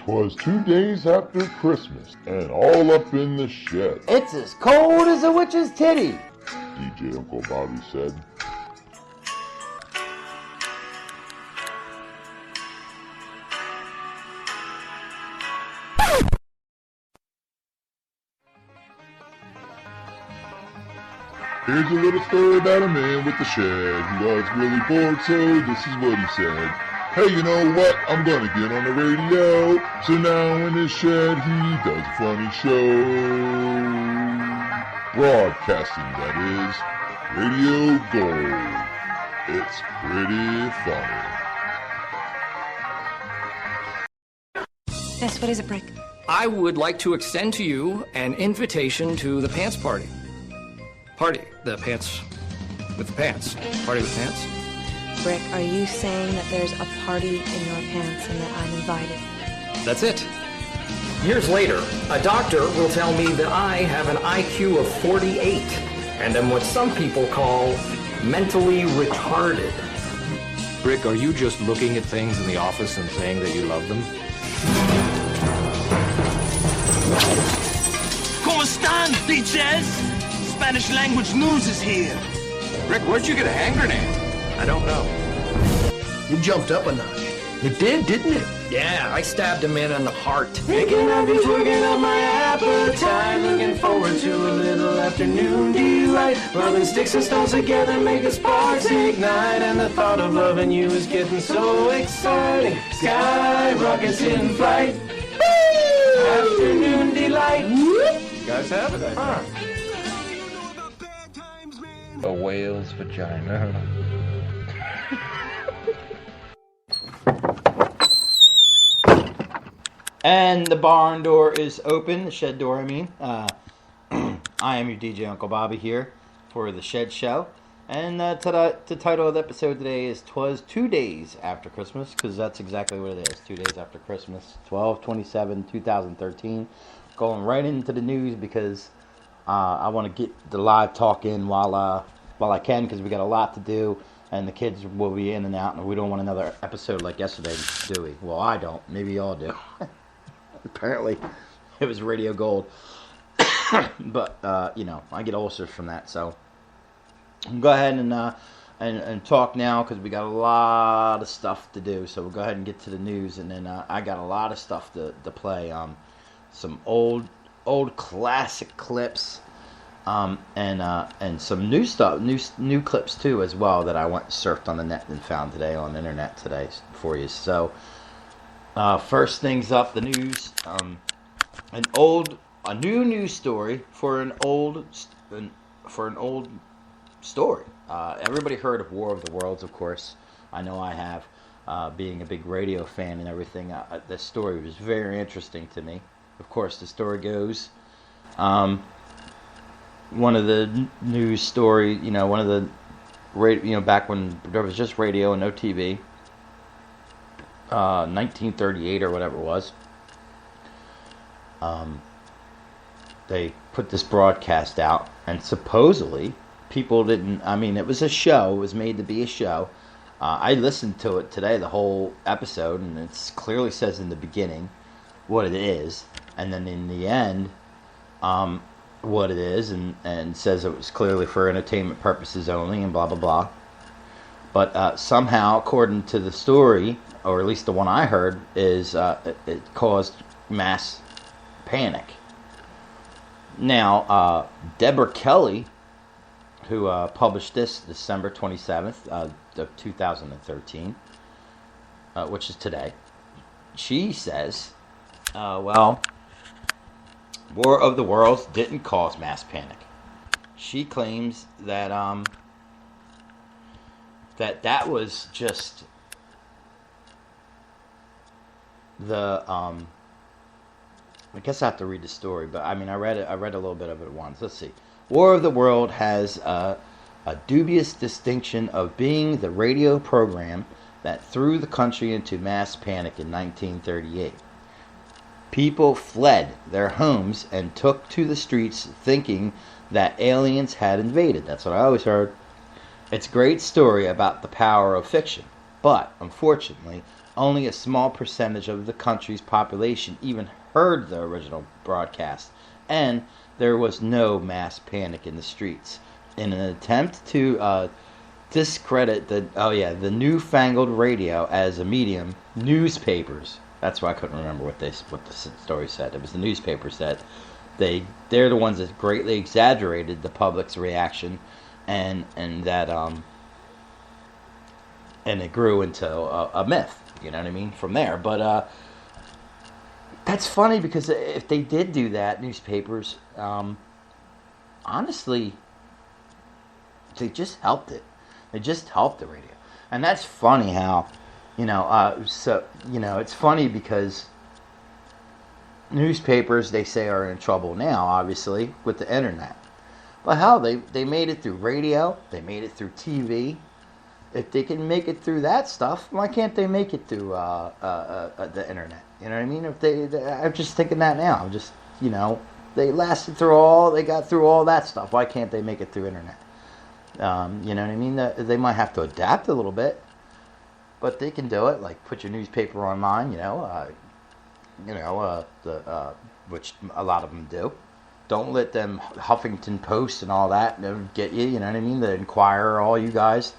'Twas 2 days after Christmas, and all up in the shed. It's as cold as a witch's titty, DJ Uncle Bobby said. Here's a little story about a man with a shed. He was really bored, so this is what he said. Hey, you know what? I'm gonna get on the radio. So now in his shed, he does a funny show. Broadcasting, that is. Radio Gold. It's pretty funny. Yes, what is it, Brick? I would like to extend to you an invitation to the pants party. The pants with the pants. Party with pants. Brick, are you saying that there's a party in your pants and that I'm invited? That's it. Years later, a doctor will tell me that I have an IQ of 48 and am what some people call mentally retarded. Brick, are you just looking at things in the office and saying that you love them? ¿Cómo están, withches? Spanish language news is here. Rick, where'd you get a hand grenade? I don't know. You jumped up a notch. It did, didn't it? Yeah, I stabbed a man in the heart. Thinking of you, twigging up my appetite. Looking forward to a little afternoon delight. Rubbing sticks and stones together, make the sparks ignite. And the thought of loving you is getting so exciting. Sky rockets in flight. Woo! Afternoon delight. You guys have it, I think. A whale's vagina. And the barn door is open, the shed door, I mean. I am your DJ Uncle Bobby here for the Shed Show. And the title of the episode today is 'Twas 2 days after Christmas, because that's exactly what it is, 2 days after Christmas, 12/27/2013. Going right into the news because I want to get the live talk in while I can, because we got a lot to do, and the kids will be in and out, and we don't want another episode like yesterday, do we? Well, I don't. Maybe y'all do. Apparently, it was Radio Gold. But, I get ulcers from that, so I'll go ahead and talk now, because we got a lot of stuff to do, so we'll go ahead and get to the news, and then I got a lot of stuff to play. Some old classic clips, and some new stuff, new clips too as well, that I went and surfed on the net and found today on the internet today for you. So first things up, the news. A new news story for an old story. Everybody heard of War of the Worlds, of course. I know I have, being a big radio fan and everything. This story was very interesting to me. Of course, the story goes, one of the news story, one of the back when there was just radio and no TV, 1938 or whatever it was, they put this broadcast out, and supposedly people didn't, it was a show, it was made to be a show. I listened to it today, the whole episode, and it clearly says in the beginning what it is, and then in the end, what it is, and says it was clearly for entertainment purposes only, and blah blah blah. But somehow, according to the story, or at least the one I heard, is it caused mass panic. Now, Deborah Kelly, who published this December 27th of 2013, which is today, she says, War of the Worlds didn't cause mass panic. She claims that that was just the I guess I have to read the story, but I read a little bit of it once. Let's see. War of the World has a dubious distinction of being the radio program that threw the country into mass panic in 1938. People fled their homes and took to the streets thinking that aliens had invaded. That's what I always heard. It's a great story about the power of fiction, but unfortunately, only a small percentage of the country's population even heard the original broadcast, and there was no mass panic in the streets. In an attempt to discredit the newfangled radio as a medium, newspapers. That's why I couldn't remember what the story said. It was the newspapers that they're the ones that greatly exaggerated the public's reaction, and that and it grew into a myth. You know what I mean? From there, but that's funny because if they did do that, newspapers, honestly, they just helped it. They just helped the radio, and that's funny how, it's funny because newspapers, they say, are in trouble now, obviously, with the internet. But hell, they made it through radio, they made it through TV. If they can make it through that stuff, why can't they make it through the internet? You know what I mean? I'm just thinking that now. They got through all that stuff. Why can't they make it through internet? You know what I mean? They might have to adapt a little bit, but they can do it. Like put your newspaper online, which a lot of them do. Don't let them Huffington Post and all that get you. You know what I mean? The Inquirer, all you guys,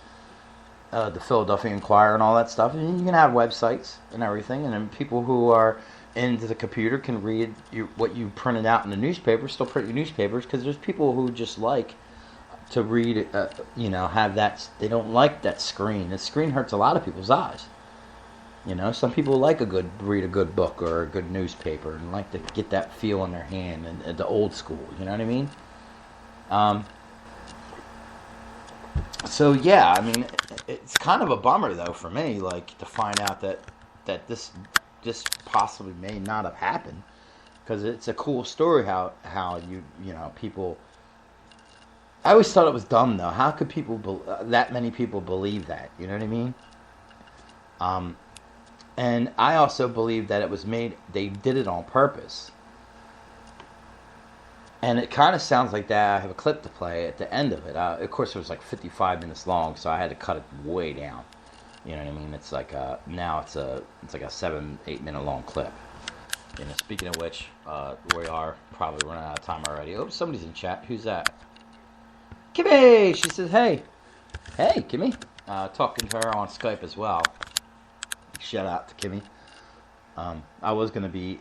the Philadelphia Inquirer and all that stuff. And you can have websites and everything, and then people who are into the computer can read what you printed out in the newspaper. Still print your newspapers, because there's people who just like to read, have that. They don't like that screen. The screen hurts a lot of people's eyes. Some people like read a good book or a good newspaper and like to get that feel in their hand and the old school. You know what I mean? So yeah, I mean, it's kind of a bummer though for me, like to find out that this possibly may not have happened, because it's a cool story how people. I always thought it was dumb though. How could that many people believe that? You know what I mean? And I also believe that it was made. They did it on purpose. And it kind of sounds like that. I have a clip to play at the end of it. Of course, it was like 55 minutes long, so I had to cut it way down. You know what I mean? It's like now it's like a 7-8 minute long clip. Speaking of which, we are probably running out of time already. Oh, somebody's in chat. Who's that? Kimmy! She says, hey, Kimmy. Talking to her on Skype as well. Shout out to Kimmy. I was going to be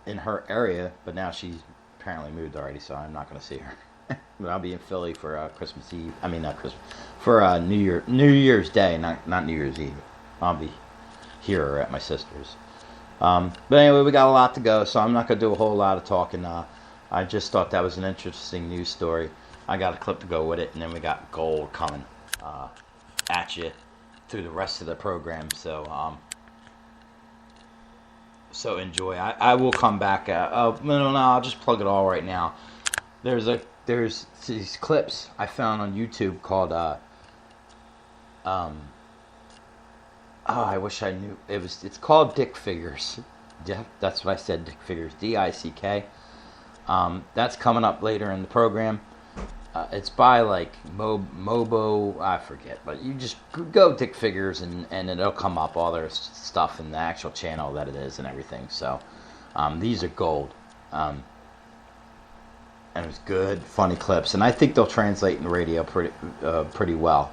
in her area, but now she's apparently moved already, so I'm not going to see her. But I'll be in Philly for Christmas Eve. I mean, not Christmas. For New Year's Day, not New Year's Eve. I'll be here at my sister's. But anyway, we got a lot to go, so I'm not going to do a whole lot of talking. I just thought that was an interesting news story. I got a clip to go with it, and then we got gold coming at you through the rest of the program. So enjoy. I will come back. No, I'll just plug it all right now. There's these clips I found on YouTube called I wish I knew. It's called Dick Figures. Yeah, that's what I said. Dick Figures. DICK. That's coming up later in the program. It's by like Mobo, I forget, but you just go Dick Figures and it'll come up all their stuff in the actual channel that it is and everything. So these are gold, and it was good, funny clips, and I think they'll translate in the radio pretty well.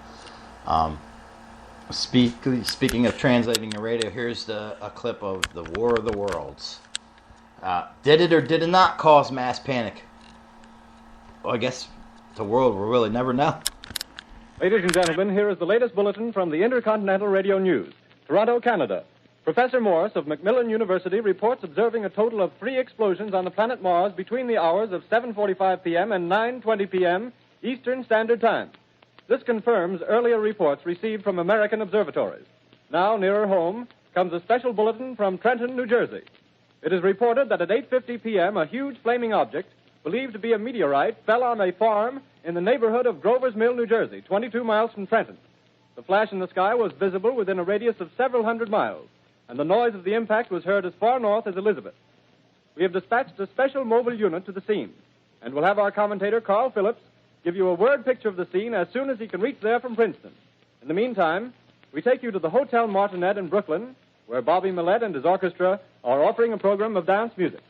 Speaking of translating the radio, here's a clip of the War of the Worlds. Did it or did it not cause mass panic? Well, I guess the world will really never know. Ladies and gentlemen, here is the latest bulletin from the Intercontinental Radio News. Toronto, Canada. Professor Morse of Macmillan University reports observing a total of 3 explosions on the planet Mars between the hours of 7:45 p.m. and 9:20 p.m. Eastern Standard Time. This confirms earlier reports received from American observatories. Now, nearer home, comes a special bulletin from Trenton, New Jersey. It is reported that at 8:50 p.m., a huge flaming object, believed to be a meteorite, fell on a farm in the neighborhood of Grover's Mill, New Jersey, 22 miles from Trenton. The flash in the sky was visible within a radius of several hundred miles, and the noise of the impact was heard as far north as Elizabeth. We have dispatched a special mobile unit to the scene, and we'll have our commentator, Carl Phillips, give you a word picture of the scene as soon as he can reach there from Princeton. In the meantime, we take you to the Hotel Martinet in Brooklyn, where Bobby Millett and his orchestra are offering a program of dance music.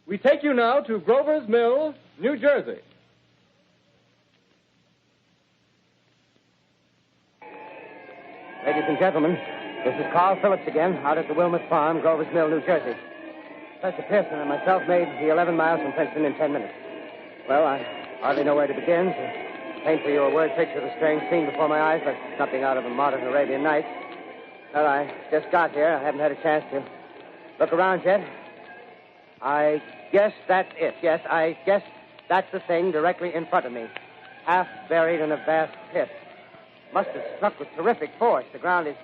We take you now to Grover's Mill, New Jersey. Ladies and gentlemen, this is Carl Phillips again, out at the Wilmot Farm, Grover's Mill, New Jersey. Professor Pearson and myself made the 11 miles from Princeton in 10 minutes. Well, I hardly know where to begin. To paint for you a word picture of a strange scene before my eyes, like something out of a modern Arabian Nights. Well, I just got here. I haven't had a chance to look around yet. I guess that's it. Yes, I guess that's the thing directly in front of me. Half buried in a vast pit. Must have struck with terrific force. The ground is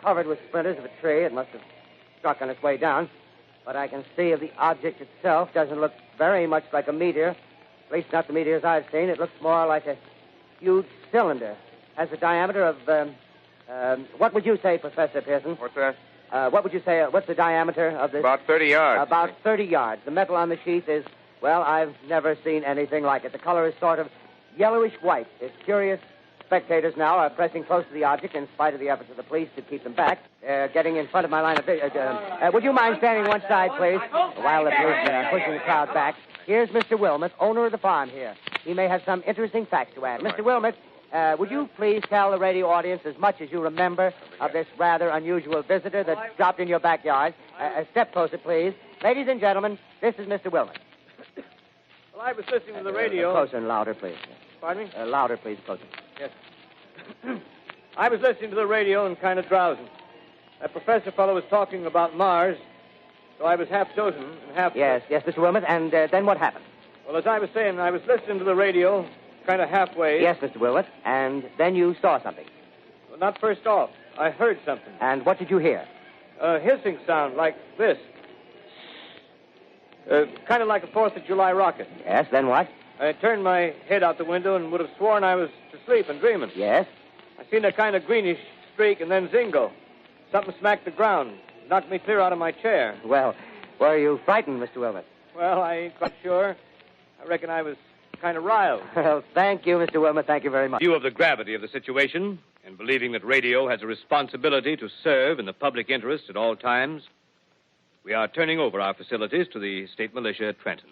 covered with splinters of a tree. It must have struck on its way down. What I can see of the object itself doesn't look very much like a meteor. At least not the meteors I've seen. It looks more like a huge cylinder. Has a diameter of, what would you say, Professor Pearson? What's that? What would you say, what's the diameter of this? About 30 yards. About 30 yards. The metal on the sheath is, well, I've never seen anything like it. The color is sort of yellowish white. Its curious spectators now are pressing close to the object in spite of the efforts of the police to keep them back. Getting in front of my line of vision. Would you mind standing one side, please, while the police are pushing the crowd back? Here's Mr. Wilmot, owner of the farm here. He may have some interesting facts to add. Mr. Wilmot, would you please tell the radio audience as much as you remember of this rather unusual visitor that dropped in your backyard? A step closer, please. Ladies and gentlemen, this is Mr. Wilmot. Well, I was listening to the radio. Closer and louder, please. Pardon me? Louder, please, closer. Yes. I was listening to the radio and kind of drowsing. That professor fellow was talking about Mars, so I was half dozing and half... Yes, Mr. Wilmot, and then what happened? Well, as I was saying, I was listening to the radio, kind of halfway. Yes, Mr. Wilmot, and then you saw something. Well, not first off. I heard something. And what did you hear? A hissing sound like this. Kind of like a 4th of July rocket. Yes, then what? I turned my head out the window and would have sworn I was asleep and dreaming. Yes? I seen a kind of greenish streak and then zingo. Something smacked the ground, knocked me clear out of my chair. Well, were you frightened, Mr. Wilmot? Well, I ain't quite sure. I reckon I was kind of riled. Well, thank you, Mr. Wilmot. Thank you very much. In view of the gravity of the situation, and believing that radio has a responsibility to serve in the public interest at all times, we are turning over our facilities to the State Militia at Trenton.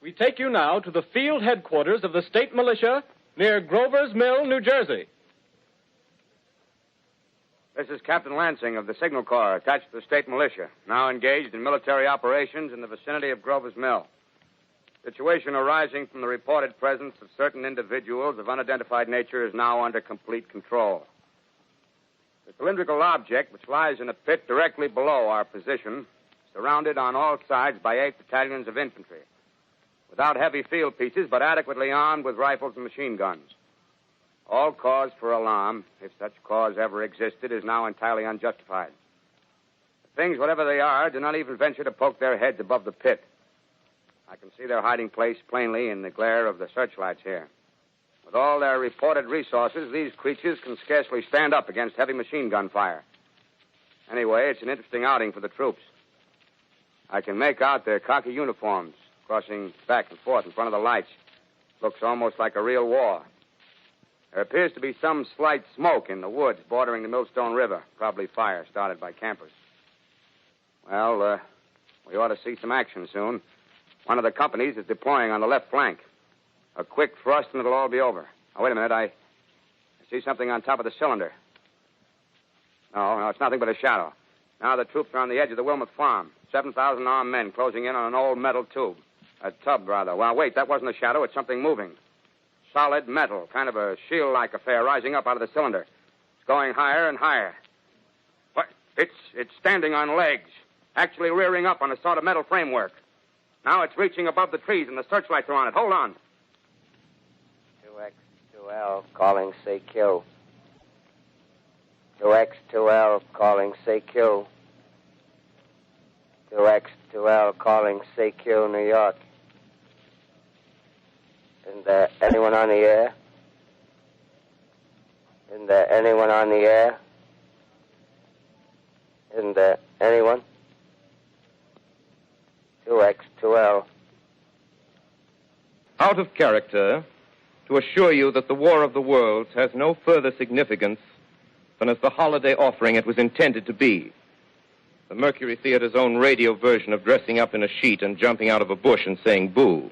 We take you now to the field headquarters of the State Militia near Grover's Mill, New Jersey. This is Captain Lansing of the Signal Corps, attached to the State Militia, now engaged in military operations in the vicinity of Grover's Mill. Situation arising from the reported presence of certain individuals of unidentified nature is now under complete control. The cylindrical object, which lies in a pit directly below our position, surrounded on all sides by 8 battalions of infantry, without heavy field pieces, but adequately armed with rifles and machine guns. All cause for alarm, if such cause ever existed, is now entirely unjustified. The things, whatever they are, do not even venture to poke their heads above the pit. I can see their hiding place plainly in the glare of the searchlights here. With all their reported resources, these creatures can scarcely stand up against heavy machine gun fire. Anyway, it's an interesting outing for the troops. I can make out their khaki uniforms crossing back and forth in front of the lights. Looks almost like a real war. There appears to be some slight smoke in the woods bordering the Millstone River. Probably fire started by campers. Well, we ought to see some action soon. One of the companies is deploying on the left flank. A quick thrust and it'll all be over. Now, wait a minute. I see something on top of the cylinder. No, it's nothing but a shadow. Now the troops are on the edge of the Wilmot Farm. 7,000 armed men closing in on an old metal tube. A tub, rather. Well, wait, that wasn't a shadow. It's something moving. Solid metal, kind of a shield-like affair rising up out of the cylinder. It's going higher and higher. What? It's standing on legs, actually rearing up on a sort of metal framework. Now it's reaching above the trees and the searchlights are on it. Hold on. 2X2L calling CQ. 2X2L calling CQ. 2X H2L calling CQ, New York. Isn't there anyone on the air? Isn't there anyone on the air? Isn't there anyone? 2X2L. Out of character, to assure you that the War of the Worlds has no further significance than as the holiday offering it was intended to be. The Mercury Theater's own radio version of dressing up in a sheet and jumping out of a bush and saying boo.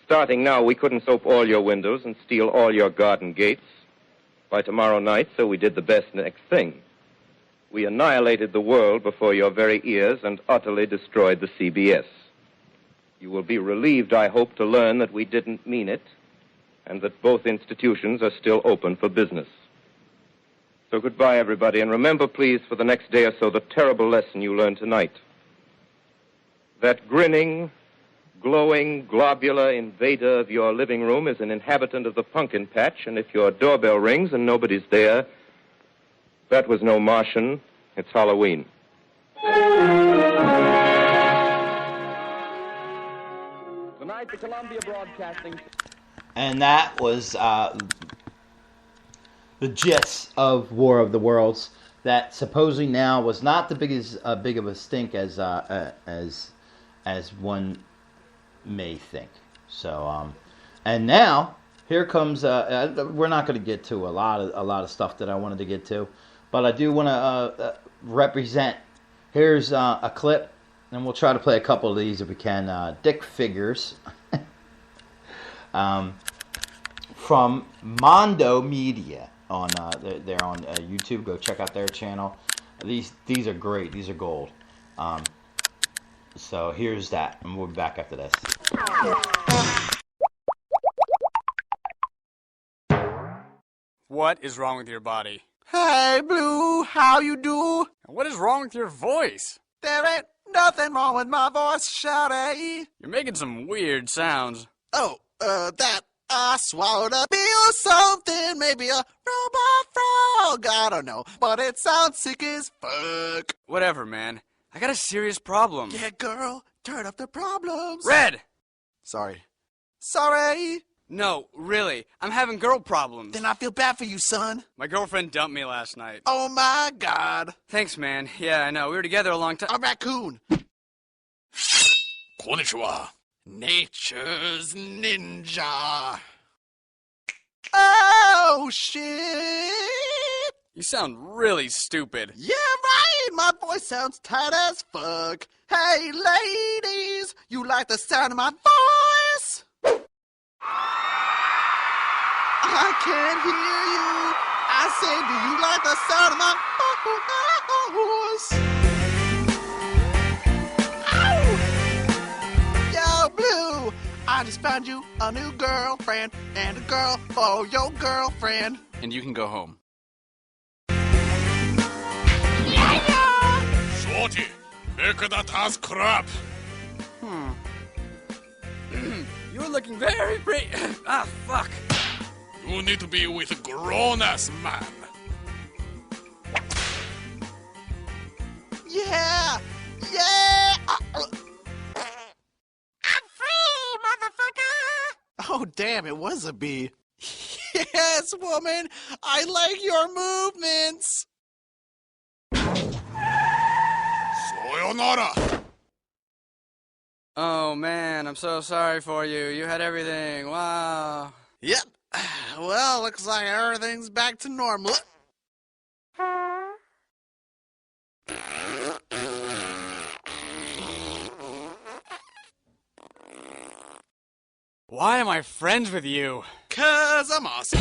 Starting now, we couldn't soap all your windows and steal all your garden gates. By tomorrow night, so we did the best next thing. We annihilated the world before your very ears and utterly destroyed the CBS. You will be relieved, I hope, to learn that we didn't mean it, and that both institutions are still open for business. So goodbye, everybody, and remember, please, for the next day or so, the terrible lesson you learned tonight. That grinning, glowing, globular invader of your living room is an inhabitant of the pumpkin patch, and if your doorbell rings and nobody's there, that was no Martian, it's Halloween. Tonight, the Columbia Broadcasting... And that was the gist of War of the Worlds. That supposedly now was not the big of a stink as one may think. So, and now here comes. We're not going to get to a lot of stuff that I wanted to get to, but I do want to represent. Here's a clip, and we'll try to play a couple of these if we can. Dick Figures. From Mondo Media on they're on YouTube. Go check out their channel. These are great. These are gold. So here's that, and we'll be back after this. What is wrong with your body? Hey, Blue, how you do? What is wrong with your voice? There ain't nothing wrong with my voice, shawty. You're making some weird sounds. Oh, that I swallowed a bee or something, maybe a robot frog, I don't know, but it sounds sick as fuck. Whatever, man. I got a serious problem. Yeah, girl, turn up the problems. Red! Sorry. No, really, I'm having girl problems. Then I feel bad for you, son. My girlfriend dumped me last night. Oh my God. Thanks, man. Yeah, I know, we were together a long time. A raccoon. Konnichiwa. Nature's ninja. Oh, shit. You sound really stupid. Yeah, right. My voice sounds tight as fuck. Hey, ladies, you like the sound of my voice? I can't hear you. I said, do you like the sound of my voice? Blue, I just found you a new girlfriend and a girl for your girlfriend. And you can go home. Shorty, look at that ass crap. You're looking very pretty. Ah, fuck. You need to be with a grown-ass man. Yeah. Oh, damn, it was a bee. Yes, woman, I like your movements. Sayonara. Oh, man, I'm so sorry for you. You had everything. Wow. Yep. Well, looks like everything's back to normal. Why am I friends with you? 'Cause I'm awesome.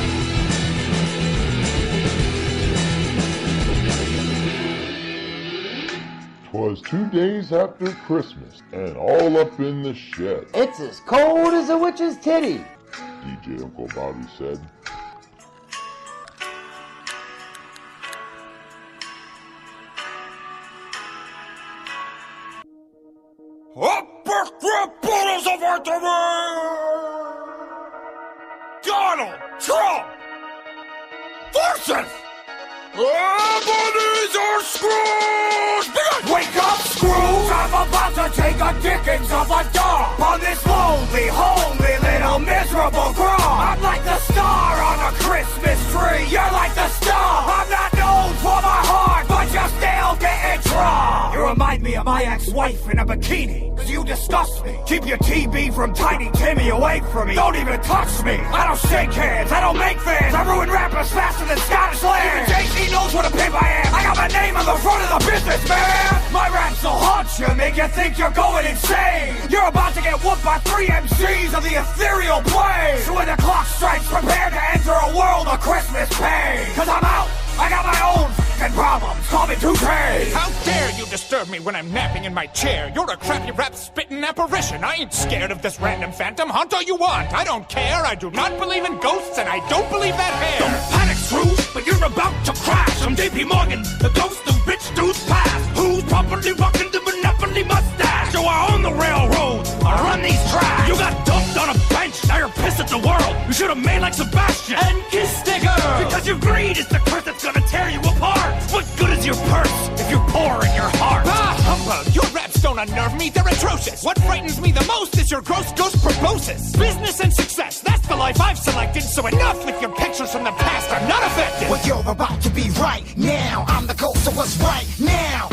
Twas 2 days after Christmas, and all up in the shed. It's as cold as a witch's titty, DJ Uncle Bobby said. Bottles of artillery! Donald Trump versus bodies are Scrooge! Wake up, Scrooge! I'm about to like a Dickens of a dog on this lonely, homely little miserable grove. I'm like the star on a Christmas tree. You're like the star. I'm not known for my heart, but you're still getting drunk. You remind me of my ex-wife in a bikini, cause you disgust me. Keep your TB from Tiny Timmy away from me. Don't even touch me. I don't shake hands, I don't make fans. I ruin rappers faster than Scottish land. Even JC knows what a pimp I am. I got my name on the front of the business, man. My raps will haunt you, make you think you're going insane. You're about to get whooped by 3 MCs of the ethereal plane. So when the clock strikes, prepare to enter a world of Christmas pain. Cause I'm out, I got my own fucking problems, call me Toupee. How dare you disturb me when I'm napping in my chair? You're a crappy rap spitting apparition. I ain't scared of this random phantom. Hunt all you want, I don't care. I do not believe in ghosts and I don't believe that hair. Don't panic, Scrooge, but you're about to crash. I'm JP Morgan, the ghost of rich dudes past. Who's properly rocking the Monopoly mustache? You are on the railroad, I run these tracks. You got dumped on a bench, now you're pissed at the world. You should have made like Sebastian and kissed the girl. Because your greed is the curse that's gonna tear you apart. What good is your purse if you're poor in your heart? Ah, humbug, your raps don't unnerve me, they're atrocious. What frightens me the most is your gross ghost proboscis. Business and success, that's the life I've selected. So enough with your pictures from the past, I'm not affected. Well, you're about to be right now. I'm the ghost of what's right now.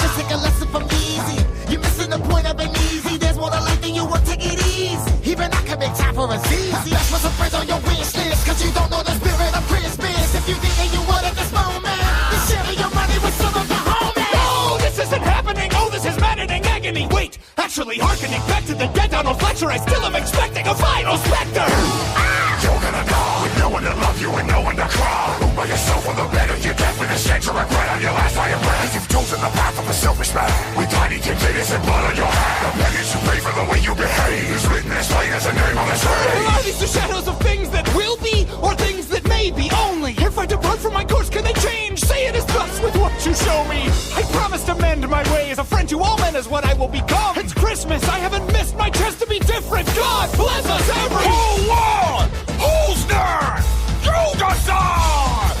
Just take a lesson from Easy. You're missing the point of an easy. There's more to life than you will, take it easy. Even I can make time for a easy. That's what's a friend on your wish list. Cause you don't know the spirit of Christmas. If you think that you would at this moment, then share your money with some of the homies. No, this isn't happening. Oh, this is maddening agony. Wait, actually hearkening back to the dead Donald Fletcher, I still am expecting a final specter. You're gonna die with no one to love you and no one to cry. Move by yourself on the bed of your death with a sense of regret on your last dying breath. You've chosen the path of a selfish man with tiny fingers and blood on your hand. The penance you pay for the way you behave is written as plain as a name on a tree. Are these the shadows of things that will be or things that may be only? If I depart from my course, can they change? Say it is thus with what you show me. I promise to mend my ways. A friend to all men is what I will become. It's Christmas. I haven't missed my chance to be different. God bless us every... Hold on! Who's there? You decide!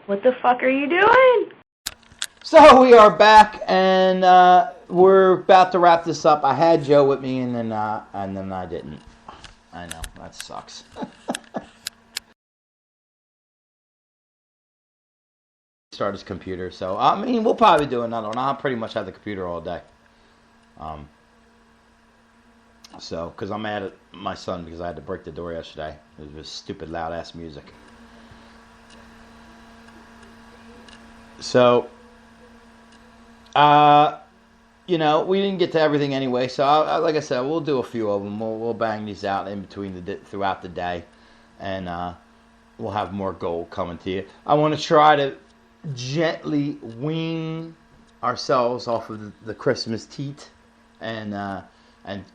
What the fuck are you doing? So we are back, and we're about to wrap this up. I had Joe with me, and then I didn't. I know, that sucks. Start his computer, so I mean we'll probably do another one. I'll pretty much have the computer all day. So because I'm mad at my son because I had to break the door yesterday. It was stupid loud ass music. So, you know, we didn't get to everything anyway. So, like I said, we'll do a few of them. We'll bang these out in between throughout the day, and we'll have more gold coming to you. I want to try to gently wean ourselves off of the Christmas teat, and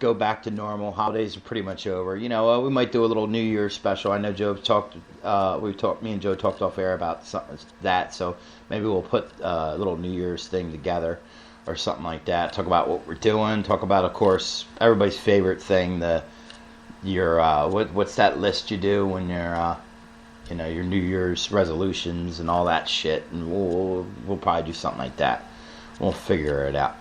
go back to normal. Holidays are pretty much over. You know, we might do a little New Year's special. I know Joe talked. Me and Joe talked off air about something that. So maybe we'll put a little New Year's thing together or something like that. Talk about what we're doing. Talk about, of course, everybody's favorite thing. What's that list you do when you're your New Year's resolutions and all that shit. And we'll probably do something like that. We'll figure it out.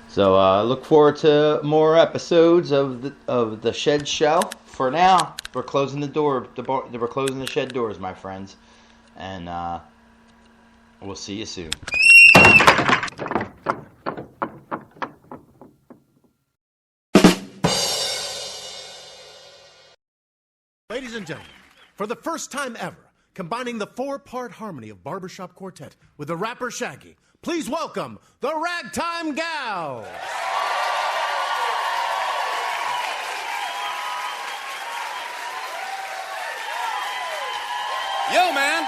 So look forward to more episodes of the Shed Show. For now, we're closing the door. We're closing the shed doors, my friends, and we'll see you soon. Ladies and gentlemen, for the first time ever, combining the 4-part harmony of Barbershop Quartet with the rapper Shaggy, please welcome the Ragtime Gals. Yo, man.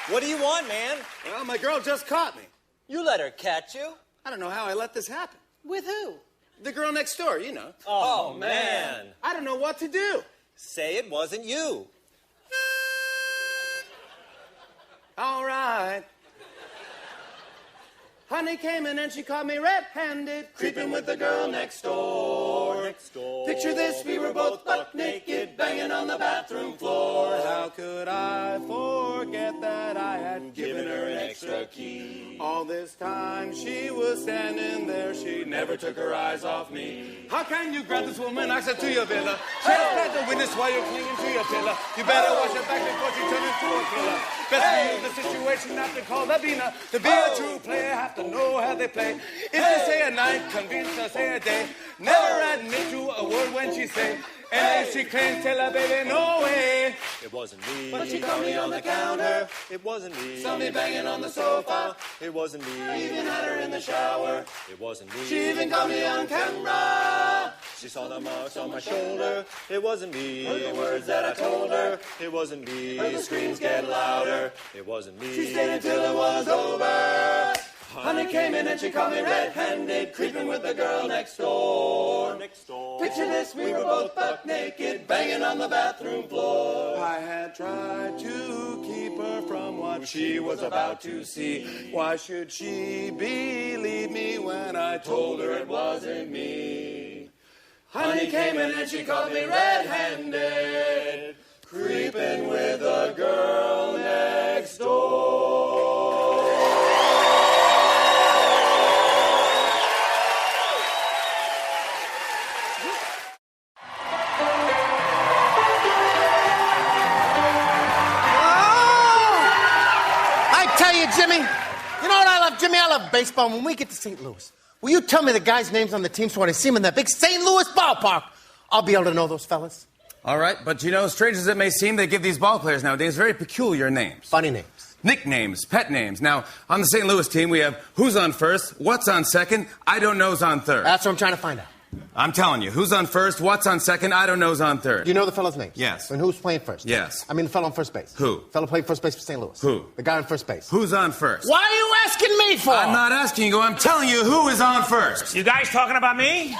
What do you want, man? Well, my girl just caught me. You let her catch you? I don't know how I let this happen. With who? The girl next door, you know. Oh, man. I don't know what to do. Say it wasn't you. All right. Honey came in and she caught me red-handed, creeping with the girl next door. Picture this, we were both buck naked, banging on the bathroom floor. How could I forget that I had given her an extra key? All this time she was standing there, she never took her eyes off me. How can you grab this woman access to your villa? She has had the witness while you're clinging to your pillar. You better watch her back before she turns into a killer. Best to use the situation not to call the Bina. To be a true player, have to know how they play. If they say a night, convince her say a day. Never admit to a word when she say. And if she claims, tell her, baby, no way. It wasn't me. But she caught me on the counter. It wasn't me. Saw me banging on the sofa. It wasn't me. I even had her in the shower. It wasn't me. She even caught me on camera. She saw the marks on my shoulder. It wasn't me. Heard the words that I told her. It wasn't me. Heard the screams get louder. It wasn't me. She stayed until it was over. Honey came in and she caught me red-handed, creeping with the girl next door. Picture this, we were both buck naked, banging on the bathroom floor. I had tried to keep her from what she was about to see. Why should she believe me when I told her it wasn't me? Honey came in and she caught me red-handed, creeping with the girl next door. Jimmy, you know what I love, Jimmy? I love baseball. When we get to St. Louis, will you tell me the guys' names on the team so when I see them in that big St. Louis ballpark, I'll be able to know those fellas? All right, but you know, strange as it may seem, they give these ball players nowadays very peculiar names. Funny names. Nicknames, pet names. Now, on the St. Louis team, we have who's on first, what's on second, I don't know's on third. That's what I'm trying to find out. I'm telling you, who's on first, what's on second, I don't know's on third. Do you know the fella's names? Yes. And who's playing first? Yes. I mean the fellow on first base. Who? The fellow playing first base for St. Louis. Who? The guy on first base. Who's on first? Why are you asking me for? I'm not asking you, I'm telling you who is on first. You guys talking about me?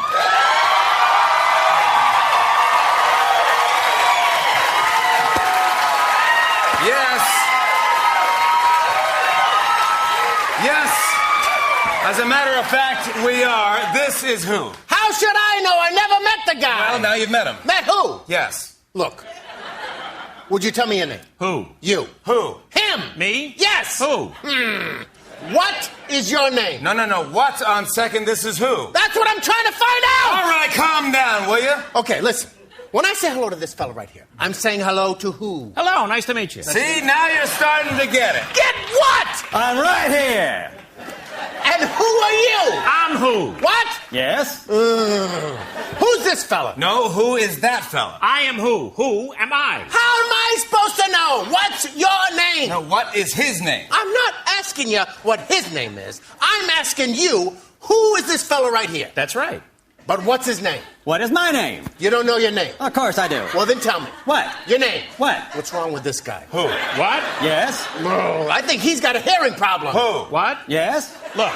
Yes. Yes. As a matter of fact, we are. This is who? How should I know? I never met the guy. Well, now you've met him. Met who? Yes. Look. Would you tell me your name? Who? You. Who? Him. Me? Yes. Who? What is your name? No. What's on second? This is who? That's what I'm trying to find out. All right, calm down, will you? Okay, listen. When I say hello to this fella right here, I'm saying hello to who? Hello, nice to meet you. See, now you're starting to get it. Get what? I'm right here. And who are you? I'm who? What? Yes? Who's this fella? No, who is that fella? I am who? Who am I? How am I supposed to know? What's your name? No, what is his name? I'm not asking you what his name is. I'm asking you, who is this fella right here? That's right. But what's his name? What is my name? You don't know your name. Of course I do. Well, then tell me. What? Your name. What? What's wrong with this guy? Who? What? Yes? No, I think he's got a hearing problem. Who? What? Yes? Look.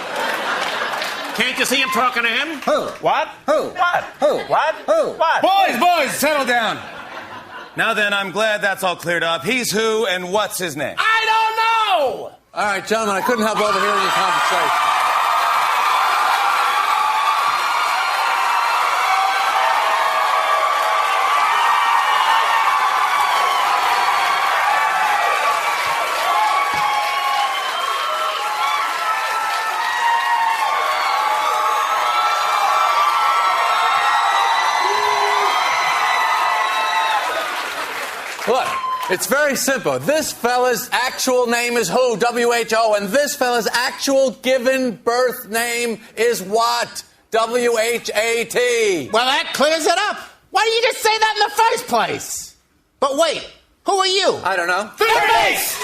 Can't you see him talking to him? Who? What? Who? What? Who? What? Who? What? Boys, settle down. Now then, I'm glad that's all cleared up. He's who and what's his name? I don't know! All right, gentlemen, I couldn't help overhearing your conversation. Look, it's very simple. This fella's actual name is who? W-H-O. And this fella's actual given birth name is what? W-H-A-T. Well, that clears it up. Why didn't you just say that in the first place? But wait, who are you? I don't know. Third base!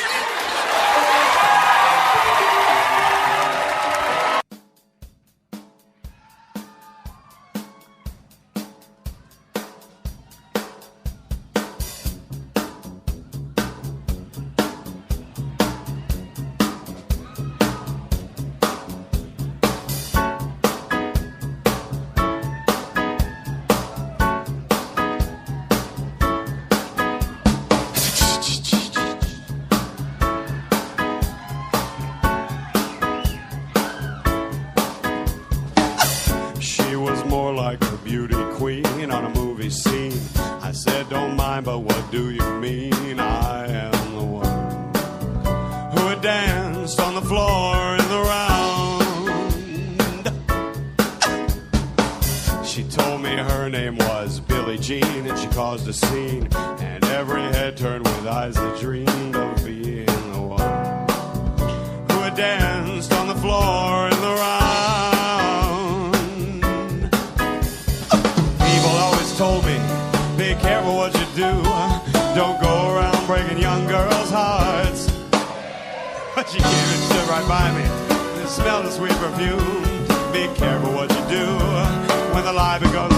Her name was Billie Jean, and she caused a scene, and every head turned with eyes that dreamed of being the one who had danced on the floor in the round. People always told me, be careful what you do, don't go around breaking young girls' hearts. But she came and stood right by me, and it smelled of sweet perfume. Be careful what you do when the lie becomes